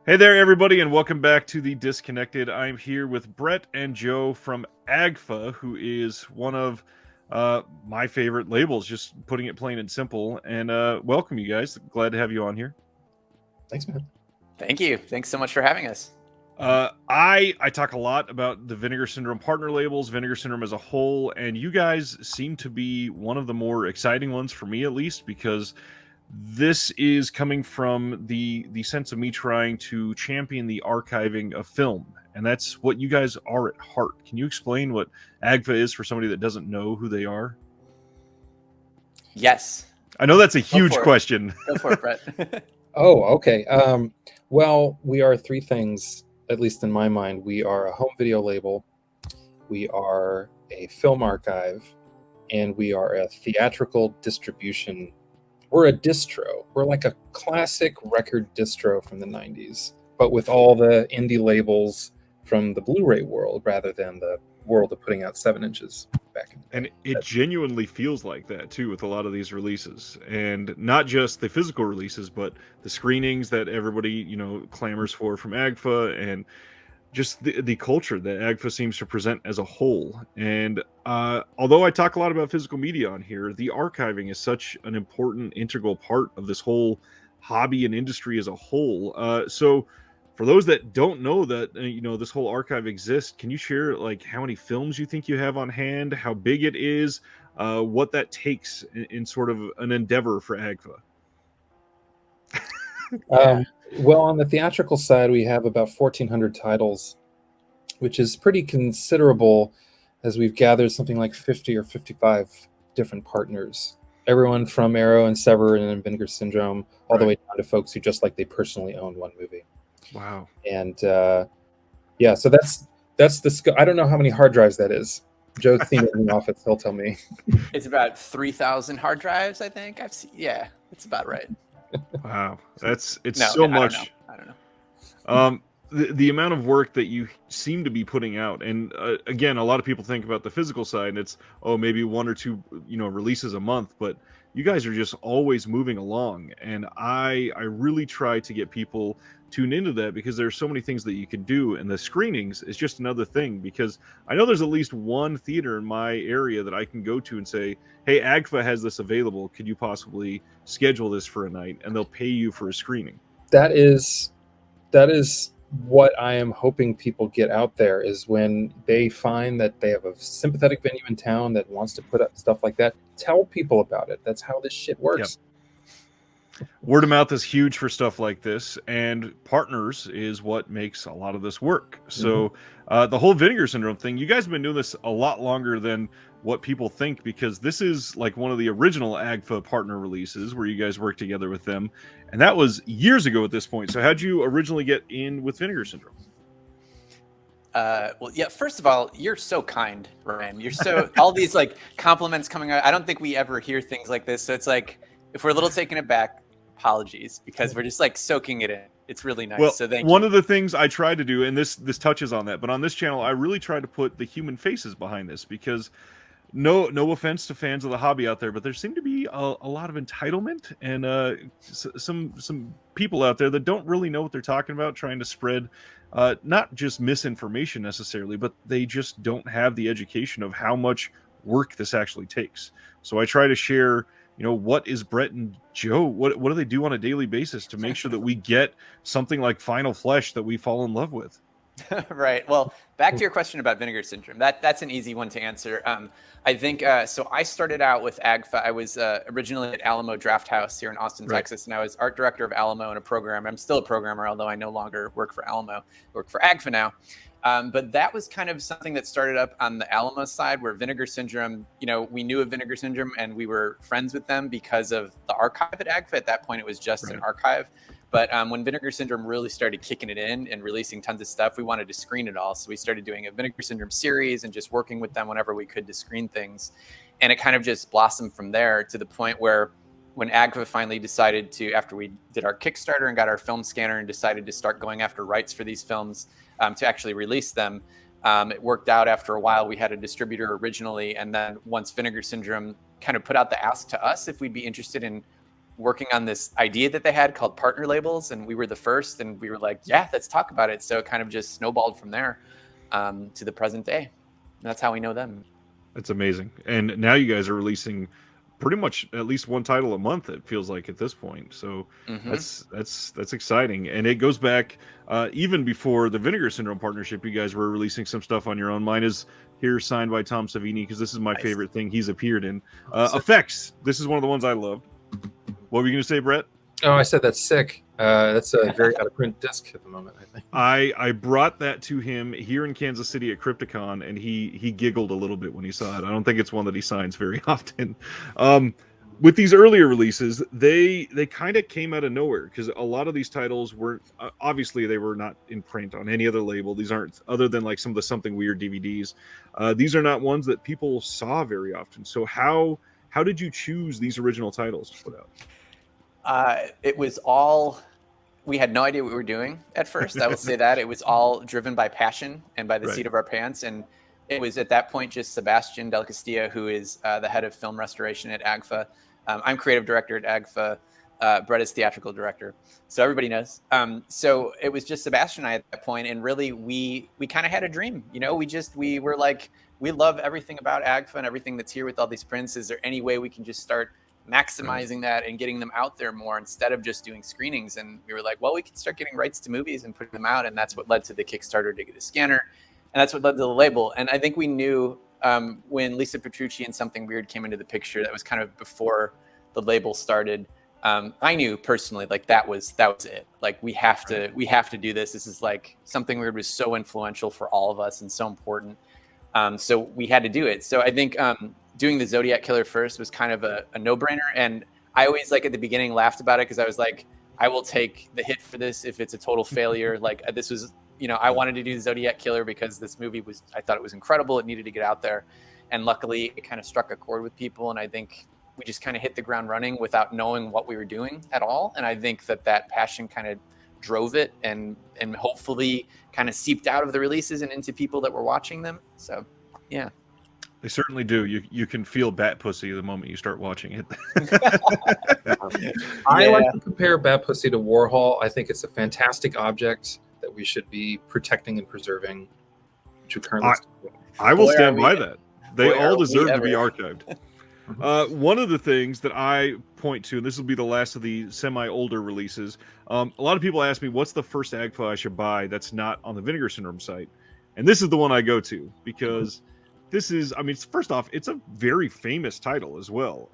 Hey there, everybody, and welcome back to The Disconnected. I'm here with Bret and Joe from AGFA, who is one of my favorite labels, just putting it plain and simple. And welcome, you guys. Glad to have you on here. Thanks, man. Thank you. Thanks so much for having us. I talk a lot about the Vinegar Syndrome partner labels, Vinegar Syndrome as a whole, and you guys seem to be one of the more exciting ones for me, at least, because this is coming from the sense of me trying to champion the archiving of film, and that's what you guys are at heart. Can you explain what AGFA is for somebody that doesn't know who they are? Yes. I know that's a huge question. Go for it, Bret. Oh, okay. Well, we are three things, at least in my mind. We are a home video label, we are a film archive, and we are a theatrical distribution. We're a distro. We're like a classic record distro from the 90s, but with all the indie labels from the Blu-ray world rather than the world of putting out 7 inches back in the day. And it genuinely feels like that too with a lot of these releases, and not just the physical releases, but the screenings that everybody clamors for from AGFA, and just the culture that AGFA seems to present as a whole. And although I talk a lot about physical media on here, the archiving is such an important integral part of this whole hobby and industry as a whole. So for those that don't know that this whole archive exists, can you share like how many films you think you have on hand, how big it is, what that takes in sort of an endeavor for AGFA? Well, on the theatrical side, we have about 1,400 titles, which is pretty considerable, as we've gathered something like 50 or 55 different partners. Everyone from Arrow and Severin and Vinegar Syndrome, all the way down to folks who just like they personally own one movie. Wow. And so that's the I don't know how many hard drives that is. Joe's seen it in the office. He'll tell me. It's about 3,000 hard drives, I think. I've seen. Yeah, it's about right. Wow, so much. I don't know. The amount of work that you seem to be putting out, and again, a lot of people think about the physical side, and it's maybe 1 or 2 releases a month, but you guys are just always moving along, and I really try to get people tuned into that, because there's so many things that you can do, and the screenings is just another thing, because I know there's at least one theater in my area that I can go to and say, hey, AGFA has this available, could you possibly schedule this for a night, and they'll pay you for a screening. That is what I am hoping people get out there, is when they find that they have a sympathetic venue in town that wants to put up stuff like that, tell people about it. That's how this shit works. Yep. Word of mouth is huge for stuff like this, and partners is what makes a lot of this work. So the whole Vinegar Syndrome thing, you guys have been doing this a lot longer than what people think, because this is like one of the original AGFA partner releases where you guys worked together with them, and that was years ago at this point. So how'd you originally get in with Vinegar Syndrome? Well, yeah, first of all, you're so kind, Ryan. You're so all these like compliments coming out. I don't think we ever hear things like this. So it's like, if we're a little taken aback, apologies, because we're just like soaking it in. It's really nice. Well, so thank you. One of the things I try to do, and this touches on that, but on this channel, I really try to put the human faces behind this, because no offense to fans of the hobby out there, but there seem to be a lot of entitlement and some people out there that don't really know what they're talking about, trying to spread not just misinformation necessarily, but they just don't have the education of how much work this actually takes. So I try to share, what is Bret and Joe, what do they do on a daily basis to make sure that we get something like Final Flesh that we fall in love with? Right. Well, back to your question about Vinegar Syndrome. That's an easy one to answer. I think so. I started out with AGFA. I was originally at Alamo Draft House here in Austin, Texas, and I was art director of Alamo in a program. I'm still a programmer, although I no longer work for Alamo. I work for AGFA now. But that was kind of something that started up on the Alamo side, where Vinegar Syndrome, we knew of Vinegar Syndrome and we were friends with them because of the archive at AGFA. At that point, it was just an archive. But when Vinegar Syndrome really started kicking it in and releasing tons of stuff, we wanted to screen it all. So we started doing a Vinegar Syndrome series and just working with them whenever we could to screen things. And it kind of just blossomed from there, to the point where when AGFA finally decided to, after we did our Kickstarter and got our film scanner and decided to start going after rights for these films to actually release them, it worked out after a while. We had a distributor originally. And then once Vinegar Syndrome kind of put out the ask to us if we'd be interested in working on this idea that they had called partner labels, and we were the first, and we were like, yeah, let's talk about it. So it kind of just snowballed from there to the present day. And that's how we know them. That's amazing. And now you guys are releasing pretty much at least one title a month, it feels like, at this point. So that's exciting. And it goes back even before the Vinegar Syndrome partnership. You guys were releasing some stuff on your own. Mine is here signed by Tom Savini, because this is my favorite thing he's appeared in. Effects. This is one of the ones I loved. What were you going to say, Brett? Oh, I said that's sick. That's a very out of print disc at the moment, I think. I brought that to him here in Kansas City at Crypticon, and he giggled a little bit when he saw it. I don't think it's one that he signs very often. With these earlier releases, they kind of came out of nowhere, because a lot of these titles were obviously they were not in print on any other label. These aren't, other than like some of the Something Weird DVDs. These are not ones that people saw very often. So how did you choose these original titles to put out? It was all, we had no idea what we were doing at first. I will say that. It was all driven by passion and by the seat of our pants. And it was at that point just Sebastian Del Castillo, who is the head of film restoration at AGFA. I'm creative director at AGFA. Bret is theatrical director. So everybody knows. So it was just Sebastian and I at that point. And really, we kind of had a dream. You know, we were like, we love everything about AGFA and everything that's here with all these prints. Is there any way we can just start maximizing that and getting them out there more instead of just doing screenings? And we were like, well, we can start getting rights to movies and putting them out. And that's what led to the Kickstarter to get a scanner. And that's what led to the label. And I think we knew when Lisa Petrucci and Something Weird came into the picture, that was kind of before the label started. I knew personally, like that was it. Like we have to do this. This is like, Something Weird was so influential for all of us and so important. So we had to do it. So I think doing the Zodiac Killer first was kind of a no-brainer. And I always, like, at the beginning laughed about it, because I was like, I will take the hit for this if it's a total failure. Like, this was, you know, I wanted to do the Zodiac Killer because this movie was, I thought it was incredible. It needed to get out there. And luckily it kind of struck a chord with people. And I think we just kind of hit the ground running without knowing what we were doing at all. And I think that passion kind of drove it and hopefully kind of seeped out of the releases and into people that were watching them. So, yeah. They certainly do. You can feel Bat Pussy the moment you start watching it. I like to compare Bat Pussy to Warhol. I think it's a fantastic object that we should be protecting and preserving. I will stand by that. They all deserve to be archived. One of the things that I point to, and this will be the last of the semi-older releases, a lot of people ask me, what's the first AGFA I should buy that's not on the Vinegar Syndrome site? And this is the one I go to, because this is, I mean, first off, it's a very famous title as well,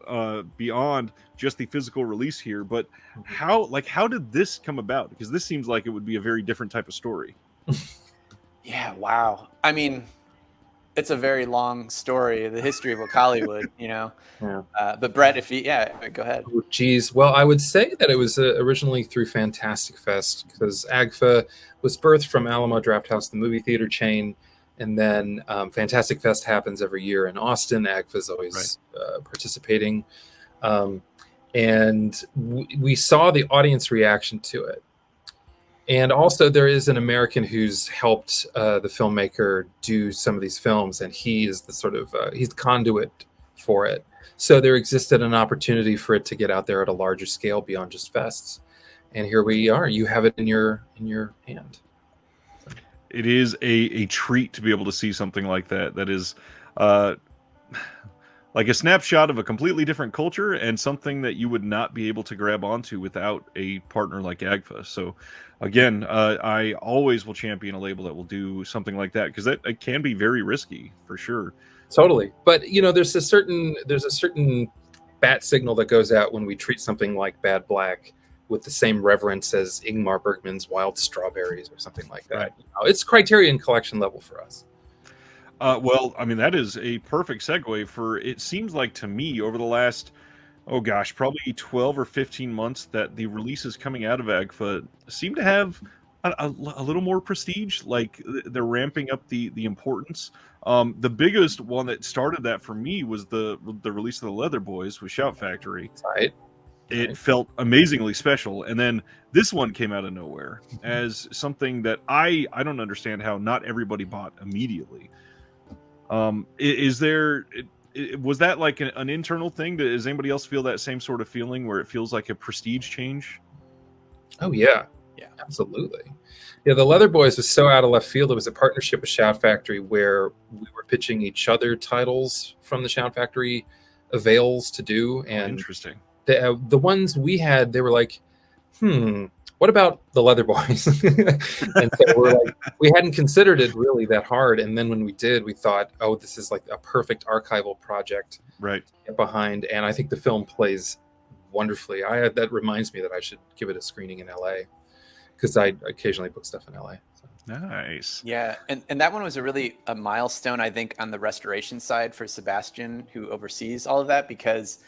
beyond just the physical release here. But how did this come about? Because this seems like it would be a very different type of story. Yeah, wow. I mean, it's a very long story, the history of Hollywood, you know. Yeah. But Bret, go ahead. Oh, geez. Well, I would say that it was originally through Fantastic Fest, because AGFA was birthed from Alamo Drafthouse, the movie theater chain. And then Fantastic Fest happens every year in Austin. AGFA is always participating. And we saw the audience reaction to it. And also there is an American who's helped the filmmaker do some of these films, and he is the sort of, he's the conduit for it. So there existed an opportunity for it to get out there at a larger scale beyond just fests. And here we are. You have it in your hand. It is a treat to be able to see something like that. That is like a snapshot of a completely different culture, and something that you would not be able to grab onto without a partner like AGFA. So again, I always will champion a label that will do something like that, because it can be very risky for sure. Totally. But you know, there's a certain bat signal that goes out when we treat something like Bad Black with the same reverence as Ingmar Bergman's Wild Strawberries or something like that. Right. You know, it's Criterion Collection level for us. Well, I mean, that is a perfect segue for, it seems like to me over the last, probably 12 or 15 months, that the releases coming out of AGFA seem to have a little more prestige. Like they're ramping up the importance. The biggest one that started that for me was the release of the Leather Boys with Shout Factory. Right. It felt amazingly special, and then this one came out of nowhere as something that I don't understand how not everybody bought immediately. Is there was that like an internal thing? Does anybody else feel that same sort of feeling where it feels like a prestige change? Oh yeah, Yeah. absolutely. Yeah, the Leather Boys was so out of left field. It was a partnership with Shout Factory where we were pitching each other titles from the Shout Factory avails to do, and Interesting. the ones we had, they were like, what about the Leather Boys? And so we're like, we hadn't considered it really that hard. And then when we did, we thought, oh, this is like a perfect archival project Right. to get behind. And I think the film plays wonderfully. That reminds me that I should give it a screening in LA, because I occasionally book stuff in LA. So. Nice. Yeah, and that one was a milestone, I think, on the restoration side for Sebastian, who oversees all of that, because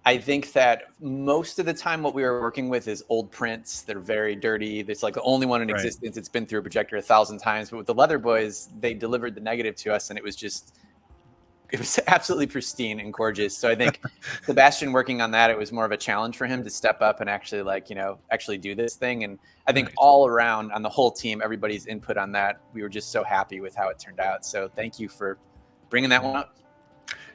I think that most of the time what we were working with is old prints. They're very dirty. It's like the only one in existence. It's been through a projector 1,000 times. But with the Leather Boys, they delivered the negative to us, and it was absolutely pristine and gorgeous. So I think Sebastian working on that, it was more of a challenge for him to step up and actually actually do this thing. And I think all around on the whole team, everybody's input on that, we were just so happy with how it turned out. So thank you for bringing that one up.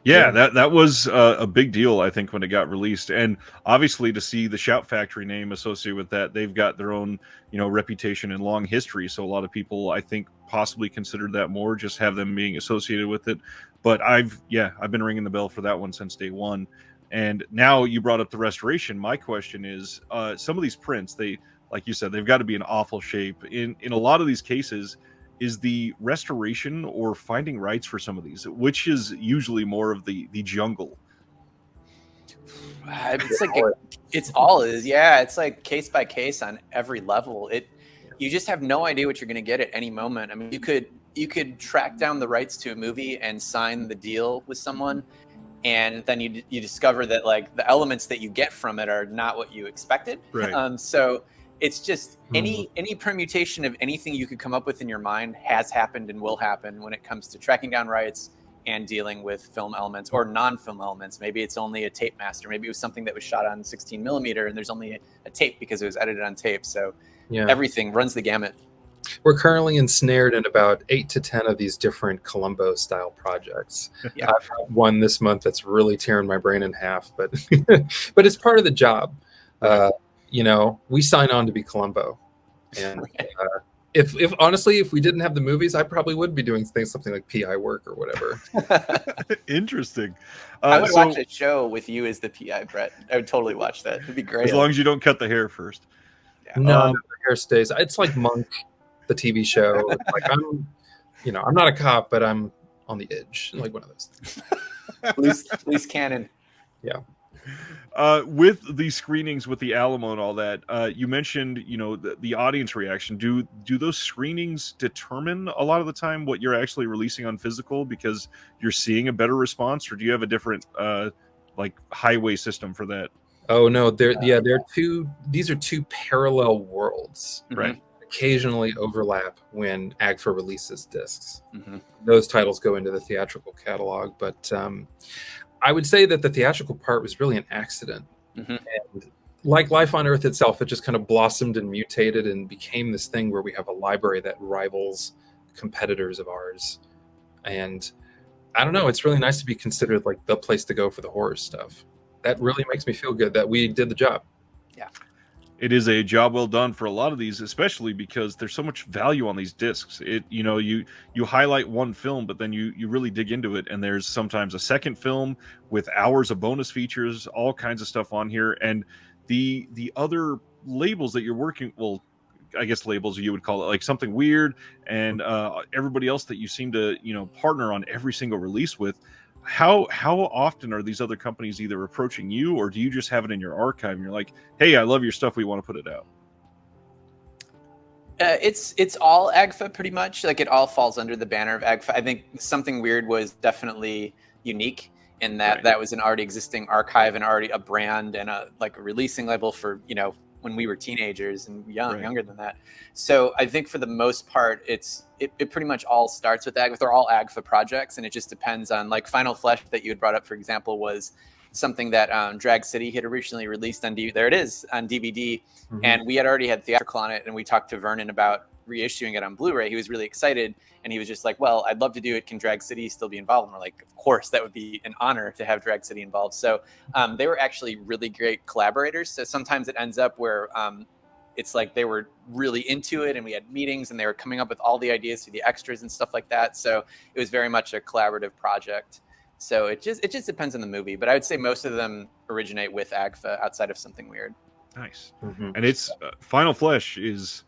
Yeah, that was a big deal, I think, when it got released. And obviously to see the Shout Factory name associated with that, they've got their own, reputation and long history. So a lot of people, I think, possibly considered that more, just have them being associated with it. But I've been ringing the bell for that one since day one. And now you brought up the restoration. My question is, some of these prints, they, like you said, they've got to be in awful shape. In a lot of these cases, is the restoration or finding rights for some of these, which is usually more of the jungle? It's like it's like case by case on every level. You just have no idea what you're going to get at any moment. I mean, you could track down the rights to a movie and sign the deal with someone, and then you discover that like the elements that you get from it are not what you expected. Right. So it's just any permutation of anything you could come up with in your mind has happened and will happen when it comes to tracking down rights and dealing with film elements or non-film elements. Maybe it's only a tape master. Maybe it was something that was shot on 16 millimeter and there's only a tape because it was edited on tape. So everything runs the gamut. We're currently ensnared in about 8 to 10 of these different Columbo style projects. Yeah. I've had one this month that's really tearing my brain in half, but but it's part of the job. We sign on to be Columbo, and if honestly, if we didn't have the movies, I probably would be doing something like PI work or whatever. Interesting. I would watch a show with you as the PI, Bret. I would totally watch that. It'd be great. As long as you don't cut the hair first. Yeah. No, the hair stays. It's like Monk, the TV show. Like I'm not a cop, but I'm on the edge, like one of those things. Loose cannon. Yeah. With the screenings with the Alamo and all that, you mentioned, the audience reaction. Do those screenings determine a lot of the time what you're actually releasing on physical because you're seeing a better response, or do you have a different like highway system for that? Oh no, these are two parallel worlds. Right. Occasionally overlap when AGFA releases discs. Mm-hmm. Those titles go into the theatrical catalog, but I would say that the theatrical part was really an accident. Mm-hmm. And like Life on Earth itself, it just kind of blossomed and mutated and became this thing where we have a library that rivals competitors of ours. And I don't know, it's really nice to be considered like the place to go for the horror stuff. That really makes me feel good that we did the job. Yeah. It is a job well done for a lot of these, especially because there's so much value on these discs. You highlight one film, but then you really dig into it, and there's sometimes a second film with hours of bonus features, all kinds of stuff on here, and the other labels that you're working, well, I guess labels you would call it, like Something Weird, and everybody else that you seem to partner on every single release with. How often are these other companies either approaching you, or do you just have it in your archive and you're like, hey, I love your stuff, we want to put it out? It's all AGFA pretty much. Like it all falls under the banner of AGFA. I think Something Weird was definitely unique in that that was an already existing archive and already a brand and a releasing label for when we were teenagers and younger than that. So I think for the most part, it pretty much all starts with AGFA. They're all AGFA projects, and it just depends on like Final Flesh that you had brought up, for example, was something that Drag City had originally released on DVD. There it is on DVD, and we had already had theatrical on it, and we talked to Vernon about reissuing it on Blu-ray, he was really excited, and he was just like, well, I'd love to do it. Can Drag City still be involved? And we're like, of course, that would be an honor to have Drag City involved. So they were actually really great collaborators. So sometimes it ends up where it's like they were really into it, and we had meetings, and they were coming up with all the ideas for the extras and stuff like that. So it was very much a collaborative project. So it just depends on the movie, but I would say most of them originate with AGFA outside of Something Weird. Nice. And it's Final Flesh is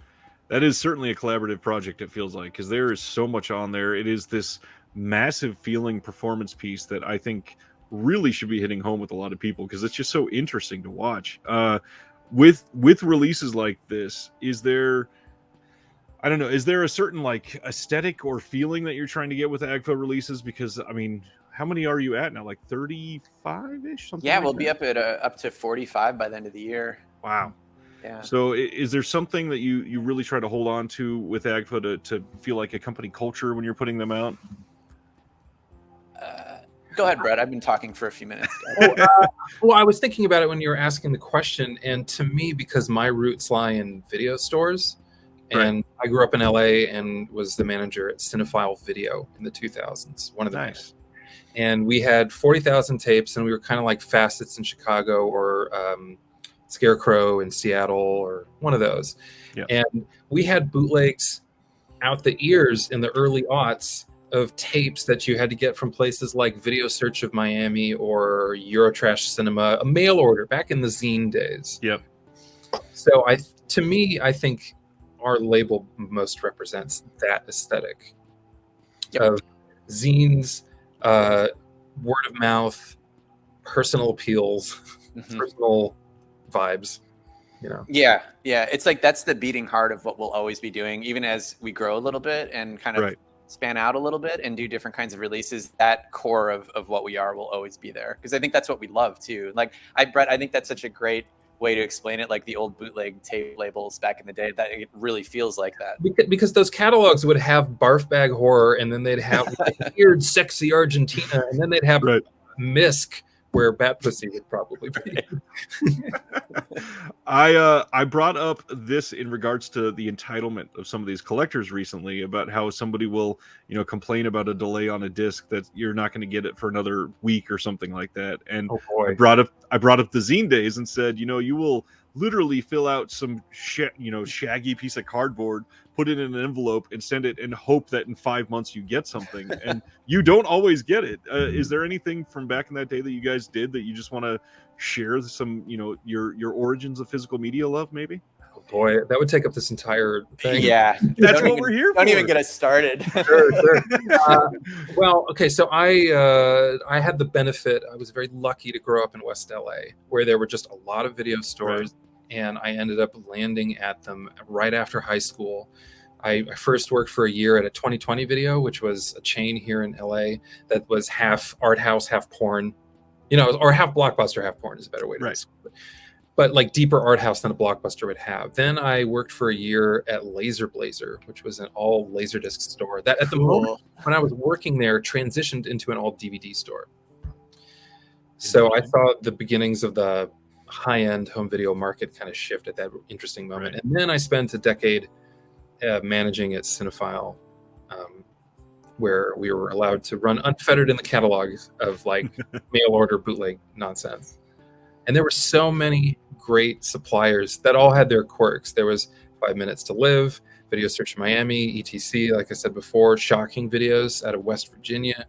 certainly a collaborative project, it feels like, because there is so much on there. It is this massive feeling performance piece that I think really should be hitting home with a lot of people, because it's just so interesting to watch. With releases like this, is there a certain like aesthetic or feeling that you're trying to get with AGFA releases? Because I mean, how many are you at now? Like 35-ish? Yeah, like we'll that? Be up at up to 45 by the end of the year. Wow. Yeah. So is there something that you really try to hold on to with AGFA to feel like a company culture when you're putting them out? Go ahead, Brett. I've been talking for a few minutes. Well, I was thinking about it when you were asking the question, and to me, because my roots lie in video stores, and I grew up in LA and was the manager at Cinephile Video in the 2000s, one of the Nice. And we had 40,000 tapes, and we were kind of like Facets in Chicago or Scarecrow in Seattle or one of those. Yep. And we had bootlegs out the ears in the early aughts of tapes that you had to get from places like Video Search of Miami or Eurotrash Cinema, a mail order back in the zine days. Yep. So to me, I think our label most represents that aesthetic of zines, word of mouth, personal appeals, personal vibes, you know. Yeah. It's like that's the beating heart of what we'll always be doing, even as we grow a little bit and kind of span out a little bit and do different kinds of releases. That core of what we are will always be there, because I think that's what we love too. Like Brett, I think that's such a great way to explain it, like the old bootleg tape labels back in the day, that it really feels like that. Because those catalogs would have Barf Bag Horror, and then they'd have like weird, sexy Argentina, and then they'd have Misk, where Bat Pussy would probably be. I brought up this in regards to the entitlement of some of these collectors recently, about how somebody will, complain about a delay on a disc that you're not going to get it for another week or something like that. And I brought up the zine days and said, you will literally fill out some shaggy piece of cardboard, put it in an envelope, and send it and hope that in 5 months you get something. And you don't always get it. Is there anything from back in that day that you guys did that you just want to share some, your origins of physical media love, maybe? Oh boy, that would take up this entire thing. Yeah, that's what we're here for. Don't even get us started. Sure. Well, okay, so I had the benefit. I was very lucky to grow up in West LA, where there were just a lot of video stores, and I ended up landing at them right after high school. I first worked for a year at a 2020 Video, which was a chain here in LA that was half art house, half porn, or half Blockbuster, half porn is a better way to describe it. But like deeper art house than a Blockbuster would have. Then I worked for a year at Laser Blazer, which was an all Laserdisc store that at the moment when I was working there transitioned into an all DVD store. So I saw the beginnings of the high-end home video market kind of shift at that interesting moment. And then I spent a decade managing at Cinephile, where we were allowed to run unfettered in the catalogs of like mail order bootleg nonsense. And there were so many great suppliers that all had their quirks. There was 5 Minutes to Live, Video Search Miami, ETC, like I said before, Shocking Videos out of West Virginia.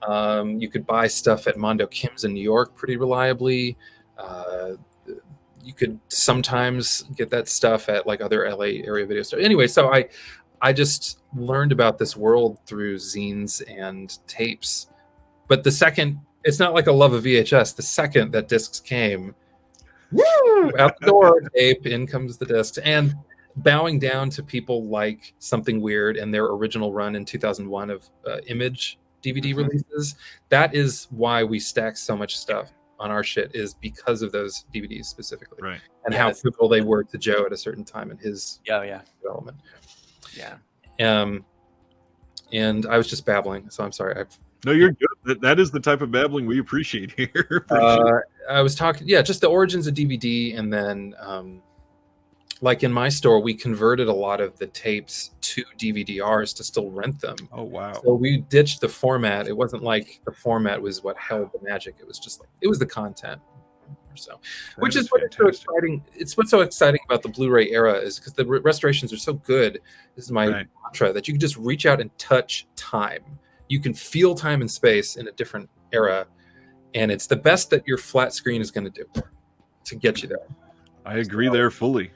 You could buy stuff at Mondo Kim's in New York pretty reliably. You could sometimes get that stuff at like other LA area video stores. Anyway, so I just learned about this world through zines and tapes. But the second, it's not like a love of VHS. The second that discs came, out the door, tape, in comes the discs. And bowing down to people like Something Weird and their original run in 2001 of Image DVD releases, that is why we stack so much stuff on our shit, is because of those DVDs specifically, and how pivotal they were to Joe at a certain time in his development. And I was just babbling, so I'm sorry. No, you're good. That is the type of babbling we appreciate here. I was talking, just the origins of DVD, and then like in my store, we converted a lot of the tapes to DVD-Rs to still rent them. Oh wow. So we ditched the format. It wasn't like the format was what held the magic. It was just like it was the content. Or so, which is what's so exciting. It's what's so exciting about the Blu-ray era is because the restorations are so good. This is my mantra that you can just reach out and touch time. You can feel time and space in a different era, and it's the best that your flat screen is going to do to get you there. I agree there fully.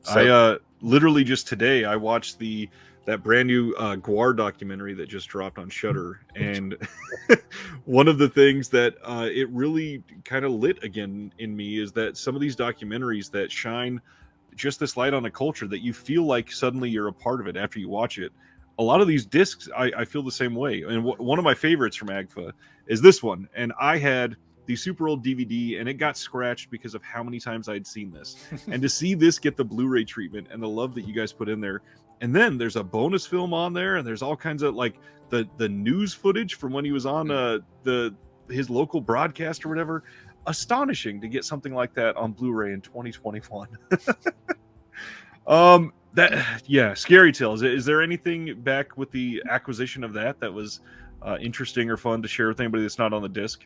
I literally just today I watched that brand new Guar documentary that just dropped on Shudder, and one of the things that it really kind of lit again in me is that some of these documentaries that shine just this light on a culture that you feel like suddenly you're a part of it after you watch it. A lot of these discs, I feel the same way. And one of my favorites from AGFA is this one, and I had the super old DVD, and it got scratched because of how many times I'd seen this. And to see this get the Blu-ray treatment and the love that you guys put in there, and then there's a bonus film on there, and there's all kinds of like the news footage from when he was on his local broadcast or whatever. Astonishing to get something like that on Blu-ray in 2021. Scary Tales. Is there anything back with the acquisition of that was interesting or fun to share with anybody that's not on the disc?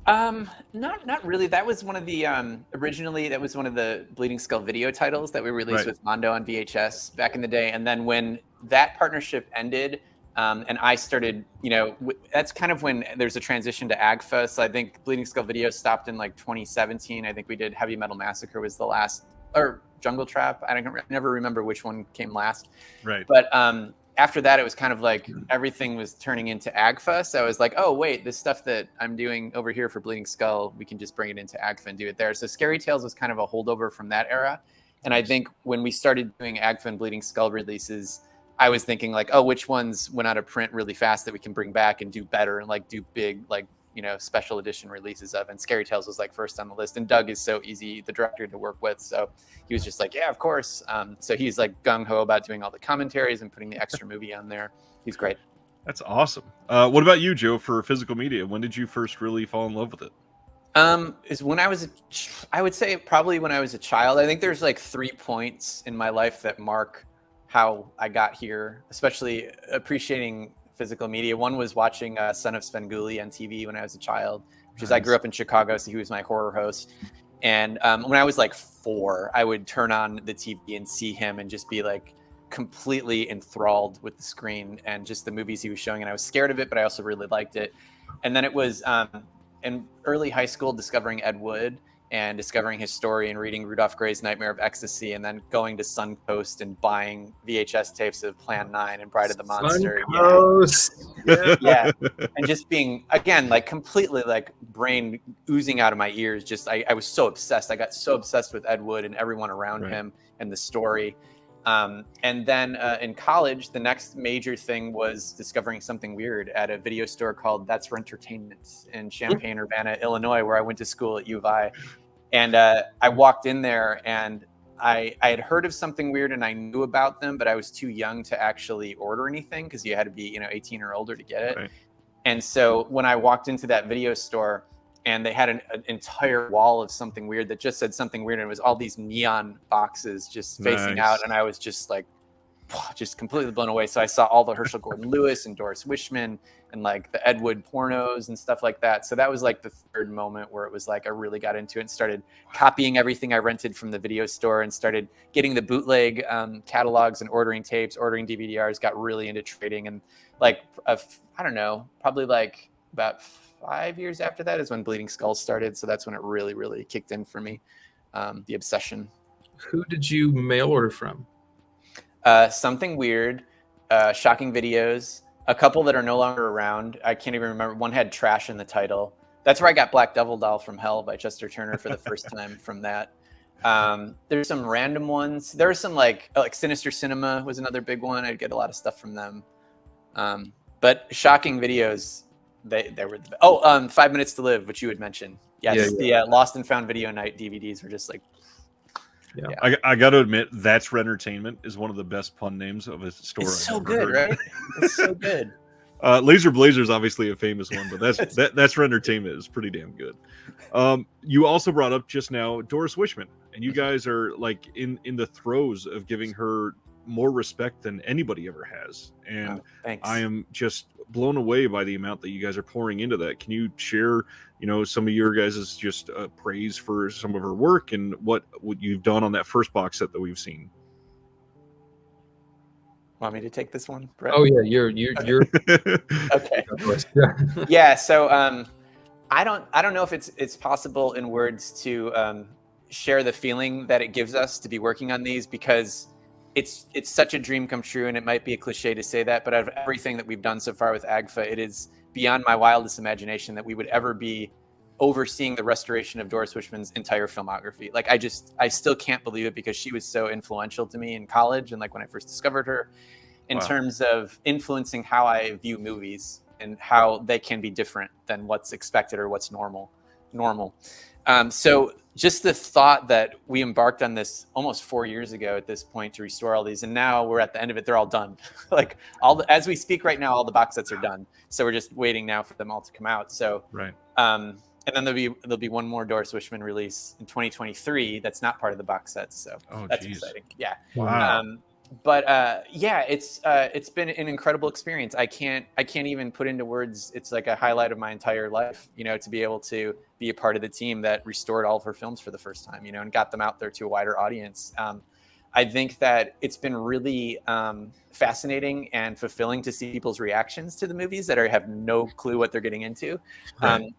Not really. That was one of the originally that was one of the Bleeding Skull video titles that we released with Mondo on VHS back in the day. And then when that partnership ended, and I started, that's kind of when there's a transition to AGFA. So I think Bleeding Skull video stopped in like 2017. I think we did Heavy Metal Massacre was the last, or Jungle Trap. I never remember which one came last. Right. But after that, it was kind of like everything was turning into AGFA. So I was like, oh, wait, this stuff that I'm doing over here for Bleeding Skull, we can just bring it into AGFA and do it there. So Scary Tales was kind of a holdover from that era. And I think when we started doing AGFA and Bleeding Skull releases, I was thinking like, oh, which ones went out of print really fast that we can bring back and do better and like do big, like, special edition releases of. And Scary Tales was like first on the list. And Doug is so easy, the director, to work with. So he was just like, yeah, of course. So he's like gung-ho about doing all the commentaries and putting the extra movie on there. He's great. That's awesome. What about you, Joe, for physical media? When did you first really fall in love with it? Is when I would say probably when I was a child. I think there's like 3 points in my life that mark how I got here, especially appreciating physical media. One was watching Son of Svengoolie on TV when I was a child, which is I grew up in Chicago, so he was my horror host. And when I was like 4, I would turn on the TV and see him and just be like completely enthralled with the screen and just the movies he was showing. And I was scared of it, but I also really liked it. And then it was in early high school discovering Ed Wood and discovering his story and reading Rudolph Gray's Nightmare of Ecstasy, and then going to Suncoast and buying VHS tapes of Plan 9 and Bride of the Monster. Yeah. And just being, again, like completely like brain oozing out of my ears. Just, I was so obsessed. I got so obsessed with Ed Wood and everyone around him and the story. And then in college, the next major thing was discovering something weird at a video store called That's for Entertainment in Champaign-Urbana, Illinois, where I went to school at U of I. And I walked in there and I had heard of something weird and I knew about them, but I was too young to actually order anything because you had to be 18 or older to get it. Right. And so when I walked into that video store and they had an entire wall of something weird that just said something weird, and it was all these neon boxes just facing out, and I was just like, just completely blown away. So I saw all the Herschel Gordon Lewis and Doris Wishman and like the Ed Wood pornos and stuff like that. So that was like the third moment where it was like I really got into it and started copying everything I rented from the video store and started getting the bootleg catalogs and ordering tapes, ordering DVD-Rs, got really into trading. And like, I don't know, probably like about 5 years after that is when Bleeding Skull started. So that's when it really, really kicked in for me, the obsession. Who did you mail order from? Something Weird, Shocking Videos, a couple that are no longer around. I can't even remember. One had Trash in the title. That's where I got Black Devil Doll from Hell by Chester Turner for the first time from that. There's some random ones. There were some like Sinister Cinema was another big one. I'd get a lot of stuff from them. But Shocking Videos, they were the 5 Minutes to Live, which you had mentioned. Yes, the Lost and Found Video Night DVDs were just like. Yeah. I got to admit, That's for Entertainment is one of the best pun names of a store. It's so good, right? It's so good. Laser Blazer is obviously a famous one, but that's for entertainment. It's pretty damn good. You also brought up just now Doris Wishman, and you guys are like in the throes of giving her more respect than anybody ever has, and Thanks. I am just blown away by the amount that you guys are pouring into that. Can you share, some of your guys' just praise for some of her work and what you've done on that first box set that we've seen? Want me to take this one, Brett? Oh yeah, you're okay. Yeah. So I don't know if it's possible in words to share the feeling that it gives us to be working on these, because it's such a dream come true, and it might be a cliche to say that, but out of everything that we've done so far with AGFA, it is beyond my wildest imagination that we would ever be overseeing the restoration of Doris Wishman's entire filmography. Like I still can't believe it, because she was so influential to me in college and like when I first discovered her, in terms of influencing how I view movies and how they can be different than what's expected or what's normal. So just the thought that we embarked on this almost 4 years ago at this point to restore all these, and now we're at the end of it, they're all done. Like as we speak right now, all the box sets are done. So we're just waiting now for them all to come out. So right. And then there'll be one more Doris Wishman release in 2023 that's not part of the box sets. So that's exciting. Yeah. Wow. But it's been an incredible experience. I can't even put into words. It's like a highlight of my entire life, to be able to be a part of the team that restored all of her films for the first time, and got them out there to a wider audience. I think that it's been really fascinating and fulfilling to see people's reactions to the movies that have no clue what they're getting into,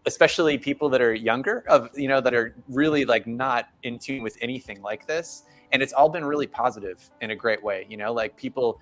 especially people that are younger, that are really like not in tune with anything like this. And it's all been really positive in a great way, like people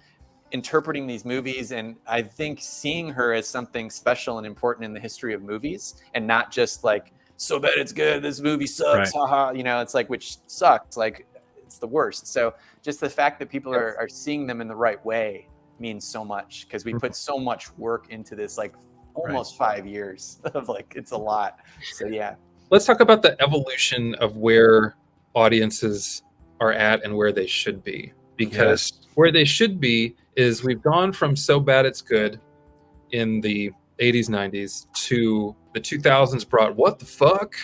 interpreting these movies, and I think seeing her as something special and important in the history of movies, and not just like, so bad it's good, this movie sucks, haha, it's like, which sucks, like it's the worst. So just the fact that people are seeing them in the right way means so much, because we put so much work into this, like almost 5 years of like, it's a lot. So yeah. Let's talk about the evolution of where audiences are at and where they should be, because where they should be is we've gone from so bad it's good in the 80s, 90s to the 2000s brought what the fuck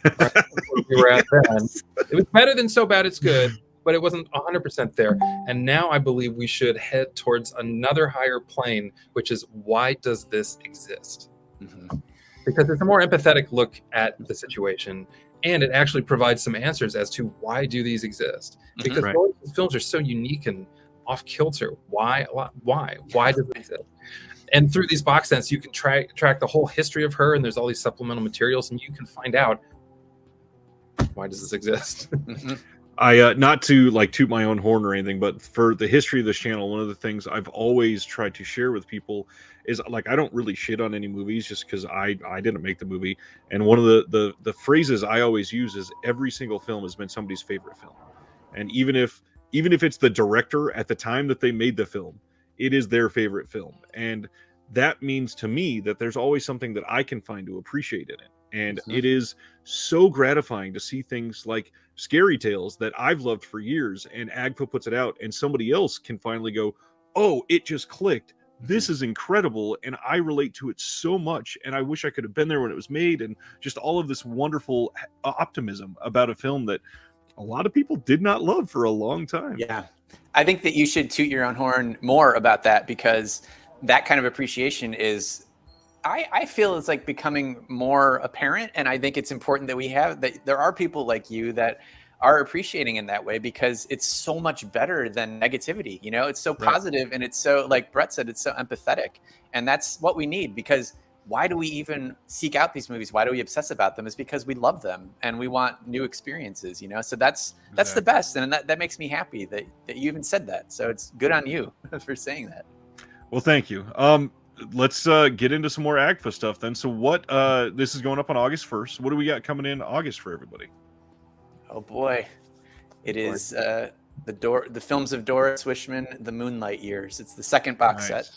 we were at then. It was better than so bad it's good, but it wasn't 100% there. And now I believe we should head towards another higher plane, which is, why does this exist? Because it's a more empathetic look at the situation, and it actually provides some answers as to why do these exist. Because these films are so unique and off kilter. Why does it exist? And through these box sets, you can track the whole history of her, and there's all these supplemental materials, and you can find out, why does this exist? I not to like toot my own horn or anything, but for the history of this channel, one of the things I've always tried to share with people is, like, I don't really shit on any movies just because I didn't make the movie. And one of the phrases I always use is, every single film has been somebody's favorite film. And even if it's the director at the time that they made the film, it is their favorite film. And that means to me that there's always something that I can find to appreciate in it. And it is so gratifying to see things like Scary Tales that I've loved for years, and AGFA puts it out, and somebody else can finally go, oh, it just clicked. This is incredible, and I relate to it so much, and I wish I could have been there when it was made, and just all of this wonderful optimism about a film that a lot of people did not love for a long time. Yeah. I think that you should toot your own horn more about that, because that kind of appreciation is, I feel it's like becoming more apparent. And I think it's important that we have that. There are people like you that are appreciating in that way, because it's so much better than negativity. It's so positive, and it's so, like Brett said, it's so empathetic. And that's what we need, because why do we even seek out these movies? Why do we obsess about them? Is because we love them and we want new experiences, So that's the best. And that makes me happy that you even said that. So it's good on you for saying that. Well, thank you. Let's get into some more AGFA stuff then. So what, this is going up on August 1st. What do we got coming in August for everybody? Oh boy. It is the films of Doris Wishman, The Moonlight Years. It's the second box set.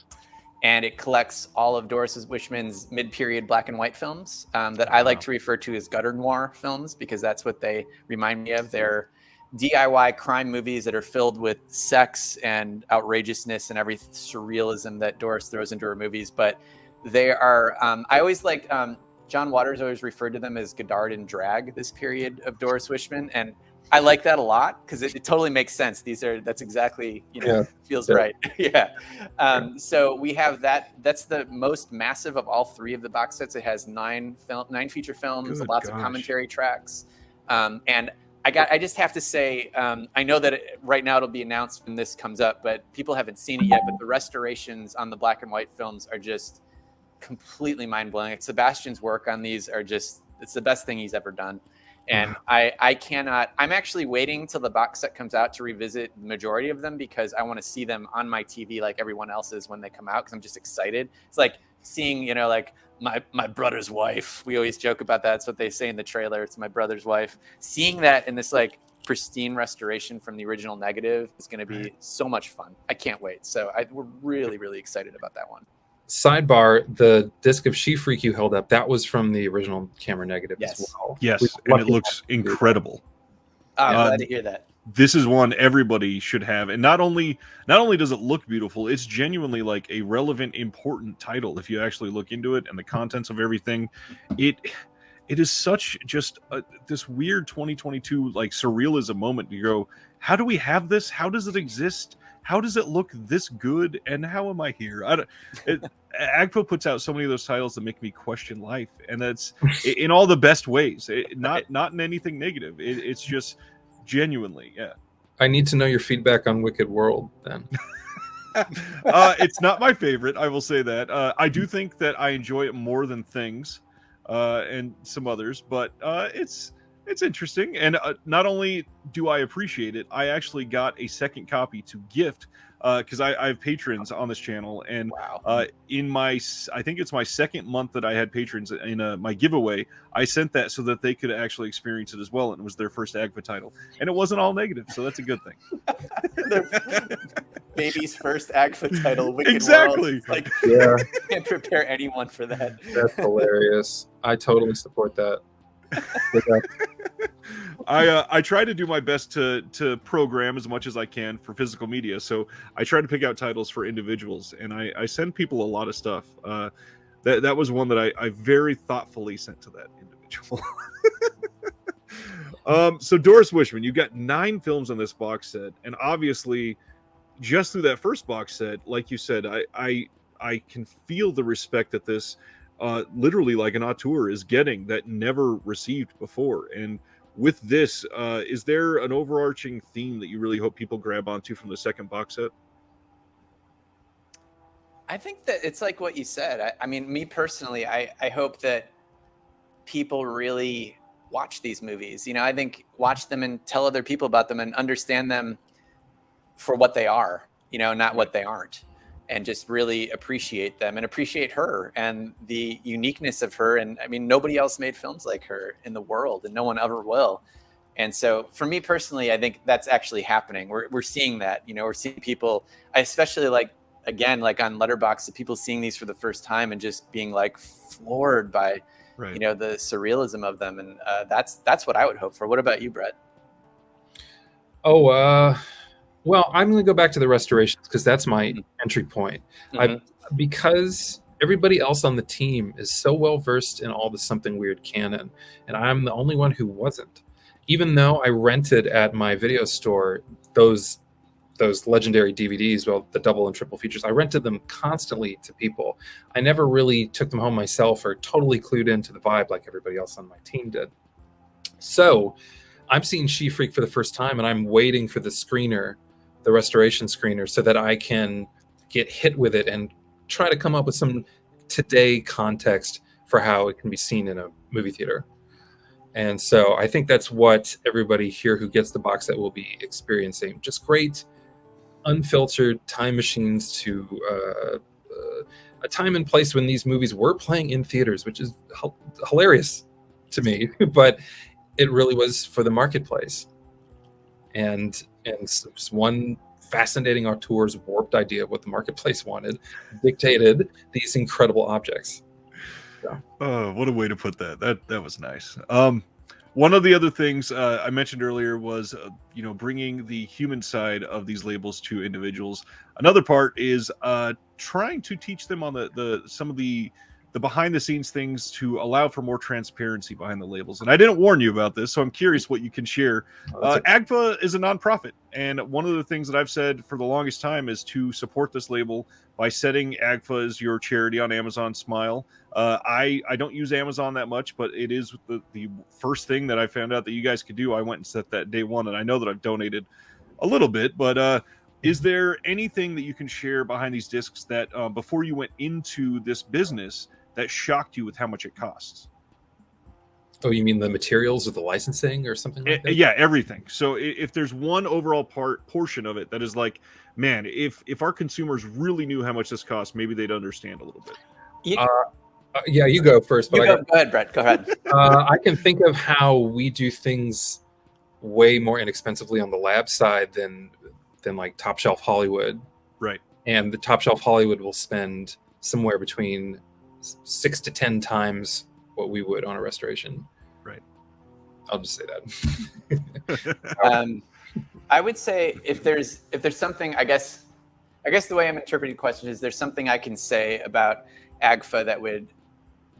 And it collects all of Doris Wishman's mid-period black and white films that I like to refer to as gutter noir films, because that's what they remind me of. They're DIY crime movies that are filled with sex and outrageousness and every surrealism that Doris throws into her movies. But they are, I always liked, John Waters always referred to them as Godard and drag, this period of Doris Wishman. And I like that a lot because it totally makes sense. That's exactly, feels right. Yeah. So we have that's the most massive of all three of the box sets. It has 9 feature films, lots of commentary tracks. And I just have to say, I know that right now it'll be announced when this comes up, but people haven't seen it yet. But the restorations on the black and white films are just completely mind-blowing. Like Sebastian's work on these it's the best thing he's ever done. And I'm actually waiting till the box set comes out to revisit the majority of them because I want to see them on my TV like everyone else is when they come out because I'm just excited. It's like seeing, like my brother's wife. We always joke about that. That's what they say in the trailer. It's my brother's wife. Seeing that in this like pristine restoration from the original negative is going to be so much fun. I can't wait. So we're really, really excited about that one. Sidebar, the disc of She Freak you held up, that was from the original camera negative as well. Yes, and it looks incredible. I'm glad to hear that. This is one everybody should have, and not only does it look beautiful, it's genuinely like a relevant, important title if you actually look into it and the contents of everything. It is such just this weird 2022 like surrealism moment. You go, how do we have this? How does it exist? How does it look this good? And how am I here? AGFA puts out so many of those titles that make me question life, and that's in all the best ways. Not in anything negative. It's just genuinely, yeah. I need to know your feedback on Wicked World then. It's not my favorite, I will say that. I do think that I enjoy it more than Things and some others, but it's interesting. And not only do I appreciate it, I actually got a second copy to gift because I have patrons on this channel, and in I think it's my second month that I had patrons in my giveaway, I sent that so that they could actually experience it as well, and it was their first AGFA title, and it wasn't all negative, so that's a good thing. Baby's first AGFA title, Wicked exactly. World. Like, can't prepare anyone for that. That's hilarious. I totally support that. I try to do my best to program as much as I can for physical media, so I try to pick out titles for individuals, and I send people a lot of stuff. That was one that I very thoughtfully sent to that individual. So Doris Wishman, you've got 9 films on this box set, and obviously just through that first box set, like you said, I can feel the respect that this literally like an auteur is getting that never received before. And with this, is there an overarching theme that you really hope people grab onto from the second box set? I think that it's like what you said. I mean, me personally, I hope that people really watch these movies. I think watch them and tell other people about them and understand them for what they are, not what they aren't. And just really appreciate them and appreciate her and the uniqueness of her. And I mean, nobody else made films like her in the world, and no one ever will. And so for me personally, I think that's actually happening. We're seeing that, we're seeing people, especially like on Letterboxd, people seeing these for the first time and just being like floored by, the surrealism of them. And that's what I would hope for. What about you, Bret? Well, I'm going to go back to the restorations because that's my entry point. Because everybody else on the team is so well versed in all the Something Weird canon, and I'm the only one who wasn't. Even though I rented at my video store those legendary DVDs, the double and triple features, I rented them constantly to people. I never really took them home myself or totally clued into the vibe like everybody else on my team did. So I'm seeing She Freak for the first time, and I'm waiting for the restoration screener, so that I can get hit with it and try to come up with some today context for how it can be seen in a movie theater. And so I think that's what everybody here who gets the box set will be experiencing. Just great, unfiltered time machines to a time and place when these movies were playing in theaters, which is hilarious to me, but it really was for the marketplace. And one fascinating auteur's warped idea of what the marketplace wanted dictated these incredible objects. Oh, what a way to put that. That was nice. One of the other things I mentioned earlier was, bringing the human side of these labels to individuals. Another part is trying to teach them on the some of the behind the scenes things to allow for more transparency behind the labels. And I didn't warn you about this, so I'm curious what you can share. AGFA is a nonprofit, and one of the things that I've said for the longest time is to support this label by setting AGFA as your charity on Amazon Smile. I don't use Amazon that much, but it is the first thing that I found out that you guys could do. I went and set that day one, and I know that I've donated a little bit, but is there anything that you can share behind these discs that before you went into this business that shocked you with how much it costs? Oh, you mean the materials or the licensing or something like that? Yeah, everything. So if there's one overall portion of it that is like, man, if our consumers really knew how much this costs, maybe they'd understand a little bit. Yeah, you go first. But go ahead, Bret. Go ahead. I can think of how we do things way more inexpensively on the lab side than like Top Shelf Hollywood. Right. And the Top Shelf Hollywood will spend somewhere between 6 to 10 times what we would on a restoration. Right. I'll just say that. I would say if there's something, I guess the way I'm interpreting the question is there's something I can say about AGFA that would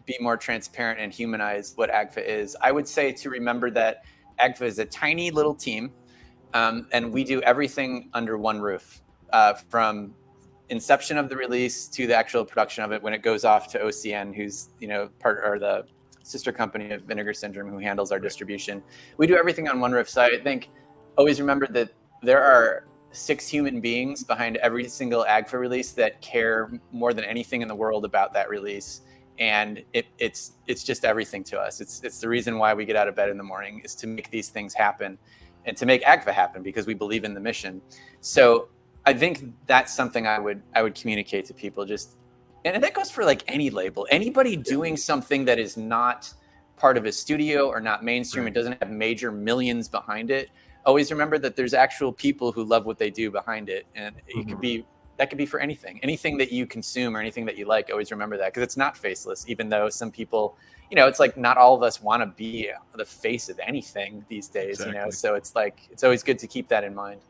be more transparent and humanize what AGFA is. I would say to remember that AGFA is a tiny little team, and we do everything under one roof, from inception of the release to the actual production of it when it goes off to OCN, who's part or the sister company of Vinegar Syndrome, who handles our distribution. We do everything on one roof. So I think always remember that there are 6 human beings behind every single AGFA release that care more than anything in the world about that release. And it's just everything to us. It's the reason why we get out of bed in the morning, is to make these things happen and to make AGFA happen, because we believe in the mission. So I think that's something I would communicate to people. And that goes for like any label, anybody doing something that is not part of a studio or not mainstream, it doesn't have major millions behind it. Always remember that there's actual people who love what they do behind it. And it could be, that could be for anything that you consume or anything that you like. Always remember that, because it's not faceless, even though some people, it's like not all of us want to be the face of anything these days, Exactly. So it's like, it's always good to keep that in mind.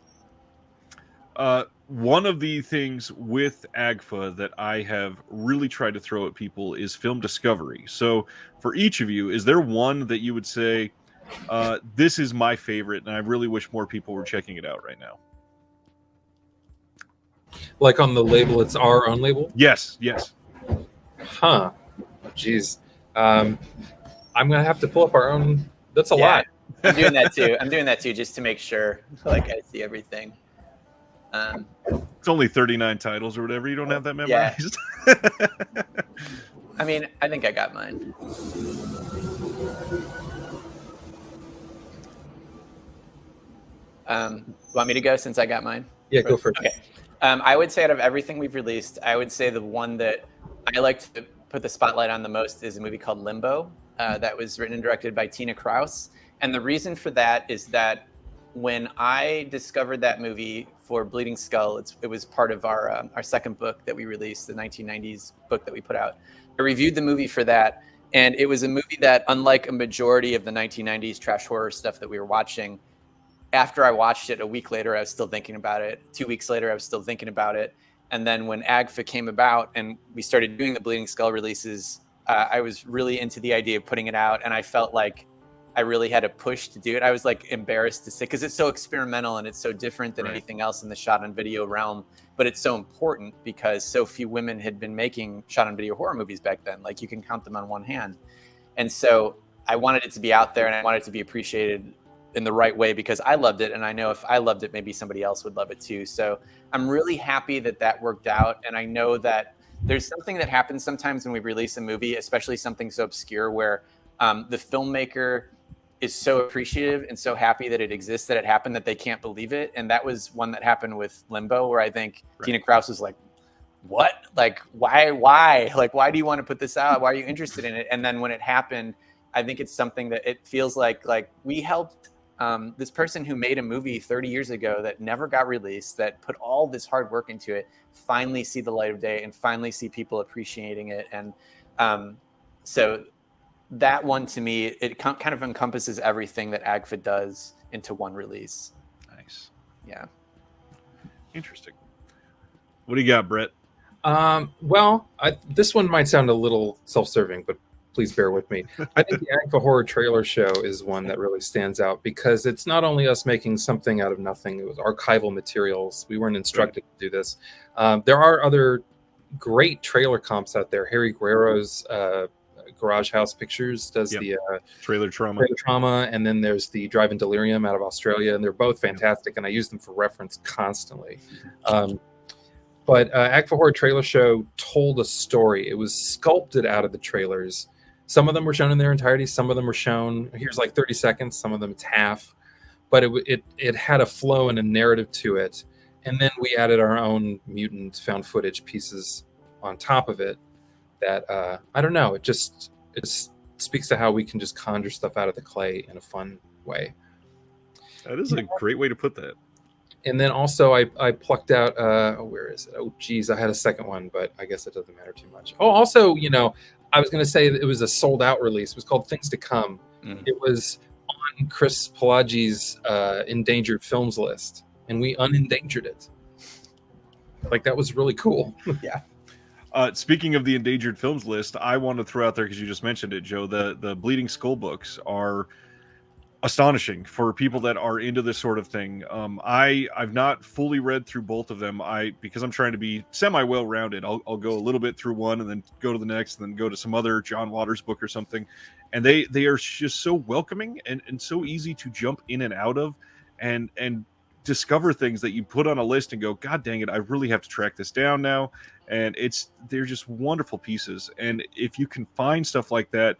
One of the things with AGFA that I have really tried to throw at people is film discovery. So for each of you, is there one that you would say, this is my favorite and I really wish more people were checking it out right now? Like on the label, it's our own label? Yes. Huh. Jeez. I'm going to have to pull up our own. That's a lot. I'm doing that too, just to make sure like I see everything. It's only 39 titles or whatever. You don't have that memorized? Yeah. I mean, I think I got mine. Want me to go since I got mine? Yeah, go for it. Okay. I would say out of everything we've released, I would say the one that I like to put the spotlight on the most is a movie called Limbo, that was written and directed by Tina Kraus. And the reason for that is that when I discovered that movie for Bleeding Skull, it was part of our second book that we released, the 1990s book that we put out. I reviewed the movie for that, and it was a movie that, unlike a majority of the 1990s trash horror stuff that we were watching, after I watched it, a week later, I was still thinking about it. 2 weeks later, I was still thinking about it. And then when AGFA came about and we started doing the Bleeding Skull releases, I was really into the idea of putting it out, and I felt like I really had a push to do it. I was like embarrassed to say, because it's so experimental and it's so different than anything else in the shot on video realm, but it's so important because so few women had been making shot on video horror movies back then. Like you can count them on one hand. And so I wanted it to be out there, and I wanted it to be appreciated in the right way because I loved it. And I know if I loved it, maybe somebody else would love it too. So I'm really happy that worked out. And I know that there's something that happens sometimes when we release a movie, especially something so obscure, where the filmmaker is so appreciative and so happy that it exists, that it happened, that they can't believe it. And that was one that happened with Limbo, where I think Tina Kraus was like, what? Like, why? Like, why do you want to put this out? Why are you interested in it? And then when it happened, I think it's something that it feels like we helped this person who made a movie 30 years ago that never got released, that put all this hard work into it, finally see the light of day and finally see people appreciating it. And so that one to me, it kind of encompasses everything that AGFA does into one release. Nice. Yeah. Interesting. What do you got, Brett? Well, this one might sound a little self-serving, but please bear with me. I think the AGFA Horror Trailer Show is one that really stands out because it's not only us making something out of nothing. It was archival materials. We weren't instructed to do this. There are other great trailer comps out there. Harry Guerrero's Garage House Pictures does the Trailer Trauma, and then there's the Drive-In Delirium out of Australia, and they're both fantastic, and I use them for reference constantly. But AGFA Horror Trailer Show told a story. It was sculpted out of the trailers. Some of them were shown in their entirety. Some of them were shown, here's like 30 seconds. Some of them it's half. But it had a flow and a narrative to it. And then we added our own mutant found footage pieces on top of it that, I don't know, it speaks to how we can just conjure stuff out of the clay in a fun way. That is a great way to put that. And then also I plucked out, where is it? Oh, geez, I had a second one, but I guess it doesn't matter too much. Oh, also, I was going to say that it was a sold out release. It was called Things to Come. It was on Chris Pelagi's endangered films list, and we unendangered it. Like, that was really cool. Yeah. Speaking of the endangered films list, I want to throw out there, because you just mentioned it, Joe, the Bleeding Skull books are astonishing for people that are into this sort of thing. I've not fully read through both of them. Because I'm trying to be semi well-rounded, I'll go a little bit through one and then go to the next and then go to some other John Waters book or something. And they are just so welcoming and so easy to jump in and out of and discover things that you put on a list and go, God dang it, I really have to track this down now. And they're just wonderful pieces. And if you can find stuff like that,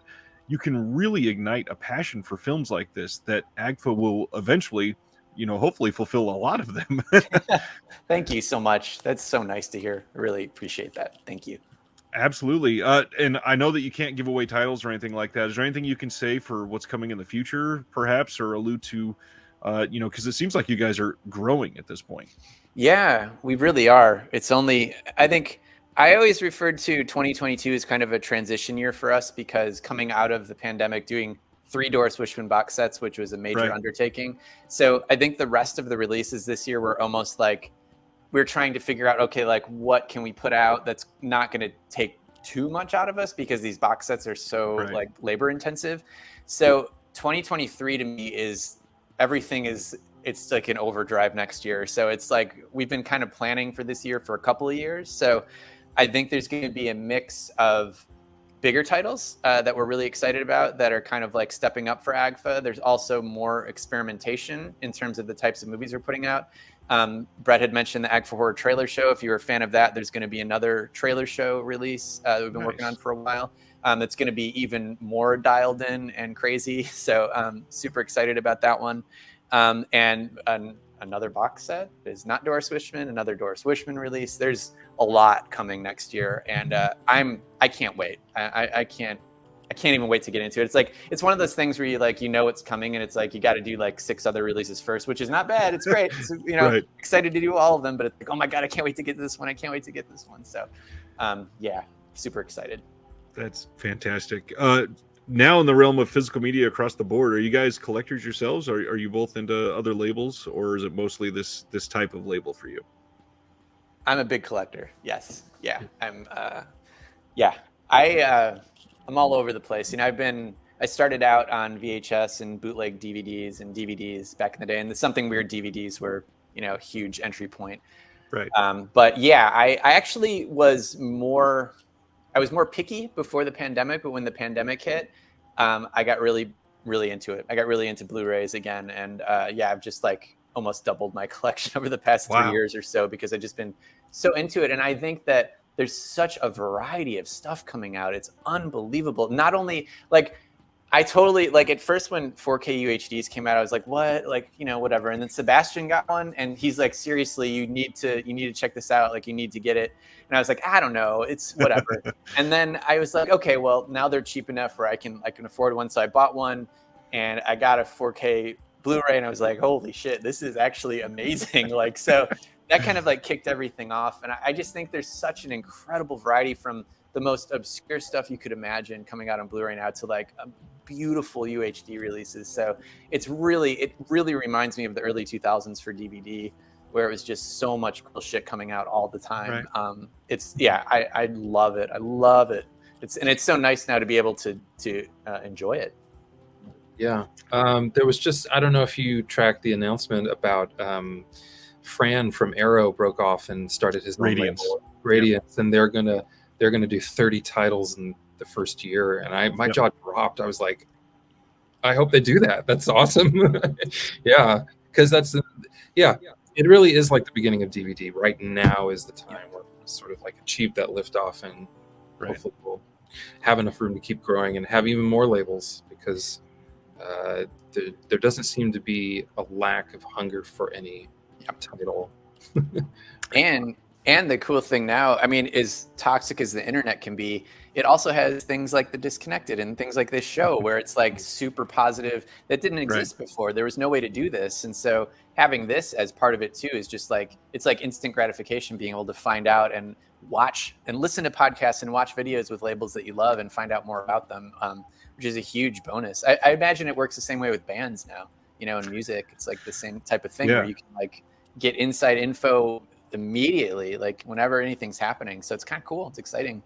you can really ignite a passion for films like this that AGFA will eventually, hopefully fulfill a lot of them. Thank you so much. That's so nice to hear. I really appreciate that. Thank you. Absolutely. And I know that you can't give away titles or anything like that. Is there anything you can say for what's coming in the future, perhaps, or allude to, because it seems like you guys are growing at this point. Yeah, we really are. I think I always referred to 2022 as kind of a transition year for us, because coming out of the pandemic, doing 3 Doris Wishman box sets, which was a major undertaking. So I think the rest of the releases this year were almost like we're trying to figure out, okay, like what can we put out that's not going to take too much out of us, because these box sets are so like labor intensive. So 2023 to me it's like an overdrive next year. So it's like we've been kind of planning for this year for a couple of years. So I think there's going to be a mix of bigger titles that we're really excited about that are kind of like stepping up for AGFA. There's also more experimentation in terms of the types of movies we're putting out. Bret had mentioned the AGFA Horror Trailer Show. If you're a fan of that, there's going to be another trailer show release that we've been working on for a while. That's going to be even more dialed in and crazy. So super excited about that one. And another box set is not Doris Wishman, another Doris Wishman release. There's a lot coming next year, and I can't wait. I can't even wait to get into it. It's like it's one of those things where it's coming, and it's like you got to do like 6 other releases first, which is not bad. It's great. It's, excited to do all of them, but it's like, oh my God, I can't wait to get to this one. I can't wait to get this one. So yeah, super excited. That's fantastic. Now in the realm of physical media across the board, are you guys collectors yourselves? Are you both into other labels, or is it mostly this type of label for you? I'm a big collector. Yes. Yeah. I'm all over the place. I started out on VHS and bootleg DVDs and DVDs back in the day, and the Something Weird DVDs were, a huge entry point. Right. But yeah, I actually was more picky before the pandemic, but when the pandemic hit, I got really, really into it. I got really into Blu-rays again. And I've just like almost doubled my collection over the past 3 years or so, because I've just been so into it. And I think that there's such a variety of stuff coming out. It's unbelievable. Not only like, I totally like at first when 4K UHDs came out, I was like, what? Like, whatever. And then Sebastian got one and he's like, seriously, you need to check this out. Like, you need to get it. And I was like, I don't know, it's whatever. And then I was like, okay, well, now they're cheap enough where I can afford one. So I bought one and I got a 4K Blu-ray and I was like, holy shit, this is actually amazing. So that kind of like kicked everything off. And I just think there's such an incredible variety from the most obscure stuff you could imagine coming out on Blu-ray now to like a beautiful UHD releases. So it really reminds me of the early 2000s for DVD, where it was just so much cool shit coming out all the time. Right. I love it. I love it. It's so nice now to be able to enjoy it. Yeah. There was just, I don't know if you tracked the announcement about Fran from Arrow broke off and started his own Radiance. label, Radiance, and they're gonna do 30 titles in the first year. And my jaw dropped. I was like, I hope they do that. That's awesome. Yeah, because it really is like the beginning of DVD. Right now is the time where we sort of like achieve that liftoff, and hopefully we'll have enough room to keep growing and have even more labels, because there doesn't seem to be a lack of hunger for any title. And the cool thing now, I mean, as toxic as the internet can be, it also has things like The Disconnected and things like this show where it's like super positive that didn't exist before. There was no way to do this. And so having this as part of it too is just like, it's like instant gratification, being able to find out and watch and listen to podcasts and watch videos with labels that you love and find out more about them, which is a huge bonus. I imagine it works the same way with bands now, you know, in music. It's like the same type of thing where you can like get inside info immediately, like whenever anything's happening. So it's kind of cool. It's exciting.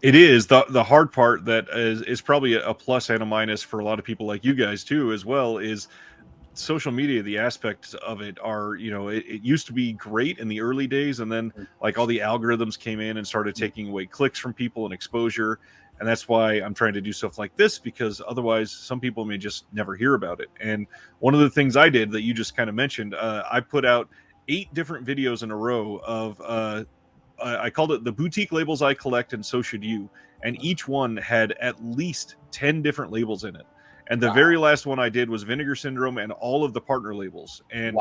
It is. The hard part that is probably a plus and a minus for a lot of people like you guys too, as well, is social media. The aspects of it are, you know, it used to be great in the early days, and then like all the algorithms came in and started taking away clicks from people and exposure. And that's why I'm trying to do stuff like this, because otherwise some people may just never hear about it. And one of the things I did that you just kind of mentioned, I put out 8 different videos in a row of I called it The Boutique Labels I Collect and So Should You, and each one had at least 10 different labels in it. And the very last one I did was Vinegar Syndrome and all of the partner labels. And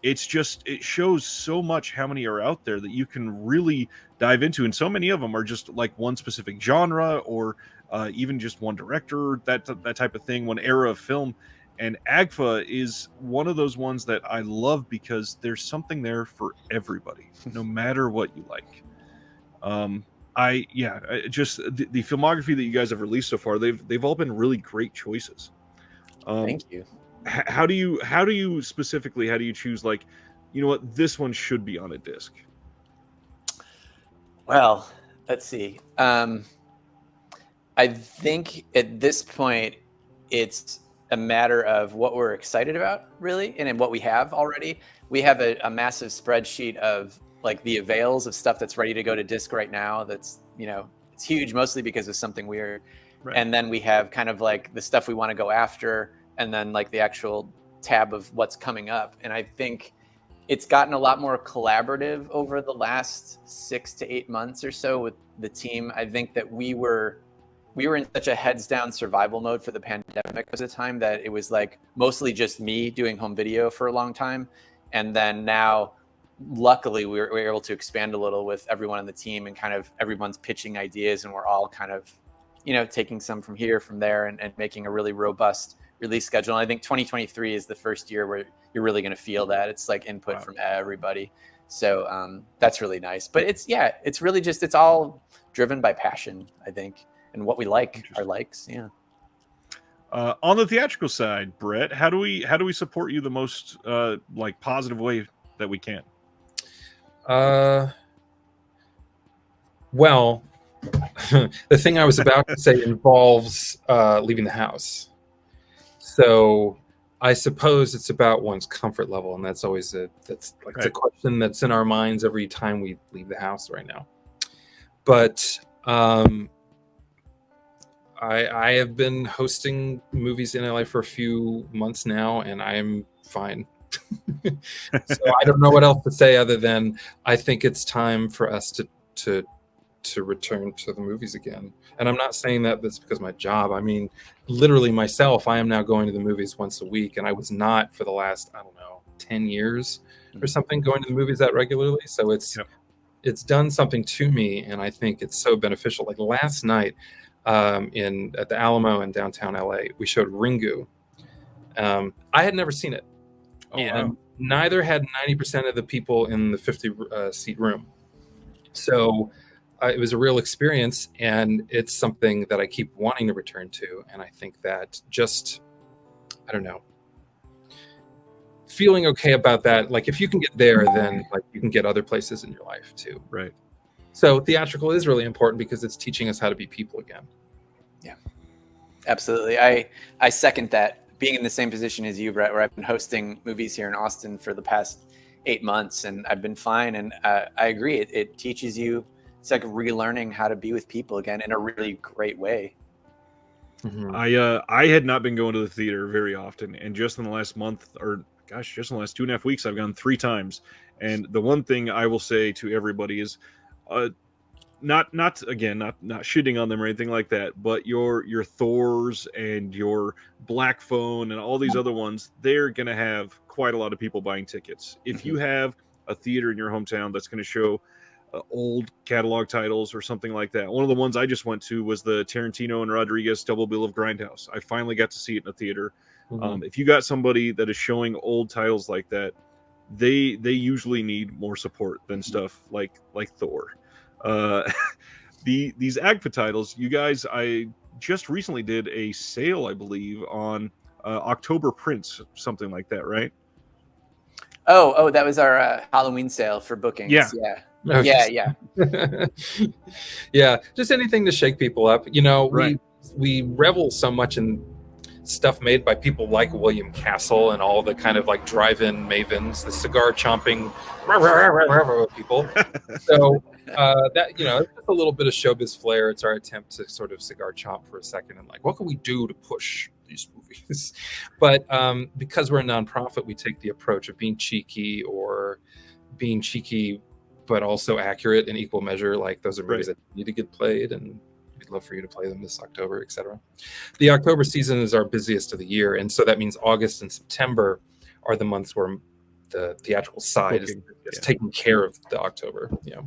it's just, it shows so much how many are out there that you can really dive into. And so many of them are just like one specific genre, or even just one director, that type of thing, one era of film. And AGFA is one of those ones that I love because there's something there for everybody, no matter what you like. Just the filmography that you guys have released so far, they've all been really great choices. Thank you. How do you specifically, how do you choose, like, you know what, this one should be on a disc? Well, let's see. I think at this point it's a matter of what we're excited about, really, and what we have already. We have a massive spreadsheet of like the avails of stuff that's ready to go to disc right now. That's, you know, it's huge, mostly because of Something Weird. And then we have kind of like the stuff we want to go after, and then like the actual tab of what's coming up. And I think it's gotten a lot more collaborative over the last 6 to 8 months or so with the team. I think that we were in such a heads down survival mode for the pandemic at the time that it was like mostly just me doing home video for a long time. And then now, luckily, we were able to expand a little with everyone on the team, and kind of everyone's pitching ideas, and we're all kind of, you know, taking some from here, from there, and making a really robust release schedule. And I think 2023 is the first year where you're really going to feel that. It's like input from everybody. So that's really nice. But it's really just, it's all driven by passion, I think, and what we like, our likes. Yeah. On the theatrical side, Bret, how do we support you the most like positive way that we can? Well, the thing I was about to say involves leaving the house. So I suppose it's about one's comfort level, and that's always the question that's in our minds every time we leave the house right now. But I have been hosting movies in LA for a few months now, and I'm fine. So I don't know what else to say other than I think it's time for us to return to the movies again. And I'm not saying that that's because of my job. I mean, literally myself, I am now going to the movies once a week, and I was not for the last, 10 years or something, going to the movies that regularly. So it's done something to me, and I think it's so beneficial. Like last night at the Alamo in downtown LA, we showed Ringu. I had never seen it. And neither had 90% of the people in the 50 seat room. So it was a real experience, and it's something that I keep wanting to return to. And I think that just, I don't know, feeling okay about that. Like if you can get there, then like you can get other places in your life too. Right. So theatrical is really important because it's teaching us how to be people again. Yeah, absolutely. I second that. Being in the same position as you, Bret, where I've been hosting movies here in Austin for the past 8 months, and I've been fine. And I agree. It teaches you. It's like relearning how to be with people again in a really great way. Mm-hmm. I had not been going to the theater very often, and just in the last month, or gosh, just in the last 2.5 weeks, I've gone 3 times. And the one thing I will say to everybody is, not shitting on them or anything like that, but your Thors and your Black Phone and all these other ones, they're gonna have quite a lot of people buying tickets. If you have a theater in your hometown that's going to show old catalog titles or something like that. One of the ones I just went to was the Tarantino and Rodriguez Double Bill of Grindhouse. I finally got to see it in a theater. If you got somebody that is showing old titles like that, they usually need more support than stuff like Thor. These AGFA titles, you guys, I just recently did a sale, I believe, on October prints, something like that, right? Oh, that was our Halloween sale for bookings. Yeah. Yeah, just anything to shake people up. You know, Right. we revel so much in stuff made by people like William Castle and all the kind of like drive-in mavens, the cigar chomping people. So that, you know, it's just a little bit of showbiz flair. It's our attempt to sort of cigar chomp for a second and like, what can we do to push these movies? But because we're a nonprofit, we take the approach of being cheeky but also accurate in equal measure. Like those are movies that need to get played, and we'd love for you to play them this October, etc. The October season is our busiest of the year, and so that means August and September are the months where the theatrical side is taking care of the October. Yeah.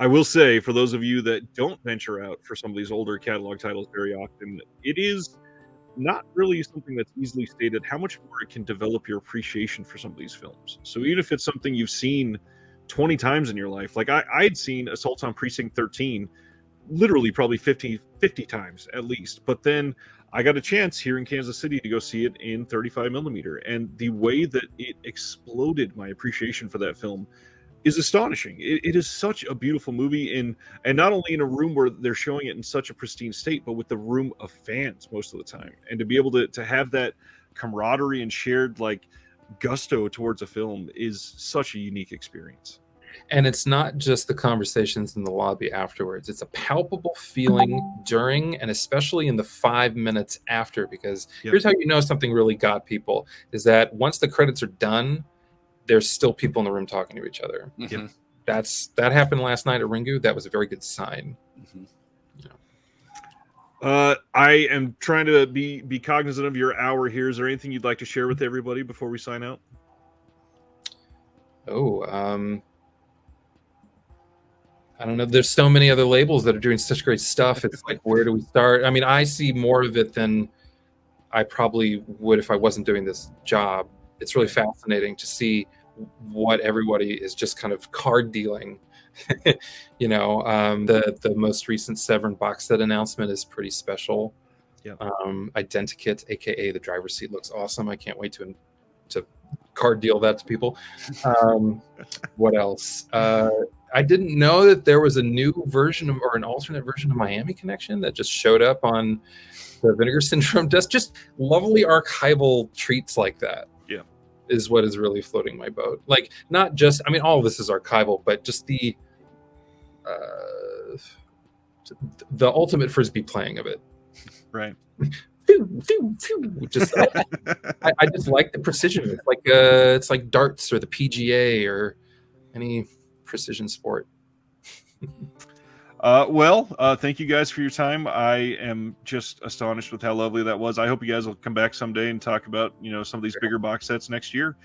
I will say, for those of you that don't venture out for some of these older catalog titles very often, it is not really something that's easily stated how much more it can develop your appreciation for some of these films. So even if it's something you've seen 20 times in your life, like I'd seen Assault on Precinct 13 literally probably 50 times at least, but then I got a chance here in Kansas City to go see it in 35 millimeter, and the way that it exploded my appreciation for that film is astonishing. It is such a beautiful movie, and not only in a room where they're showing it in such a pristine state, but with the room of fans most of the time, and to be able to have that camaraderie and shared like gusto towards a film is such a unique experience. And it's not just the conversations in the lobby afterwards. It's a palpable feeling during and especially in the 5 minutes after, because here's how you know something really got people, is that once the credits are done, there's still people in the room talking to each other. Mm-hmm. That happened last night at Ringu. That was a very good sign. Mm-hmm. I am trying to be cognizant of your hour here. Is there anything you'd like to share with everybody before we sign out? I don't know. There's so many other labels that are doing such great stuff. It's like, where do we start? I mean, I see more of it than I probably would if I wasn't doing this job. It's really fascinating to see what everybody is just kind of card dealing. You know, the most recent Severin box set announcement is pretty special. Identikit, aka the driver's seat, looks awesome. I can't wait to card deal that to people. What else? I didn't know that there was a new version of, or an alternate version of Miami Connection that just showed up on the Vinegar Syndrome desk. Just lovely archival treats like that. Yeah, is what is really floating my boat. Like, not just, I mean, all of this is archival, but just the ultimate frisbee playing of it. Right. Just I just like the precision. It's like darts or the PGA or any precision sport. Thank you guys for your time. I am just astonished with how lovely that was. I hope you guys will come back someday and talk about, you know, some of these bigger box sets next year.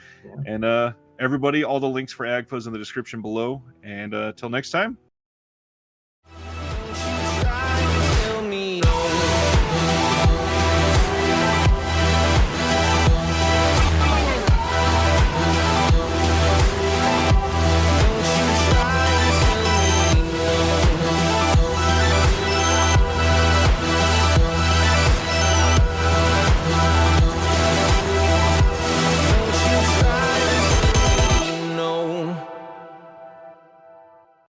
And everybody, all the links for AGFA is in the description below. And till next time,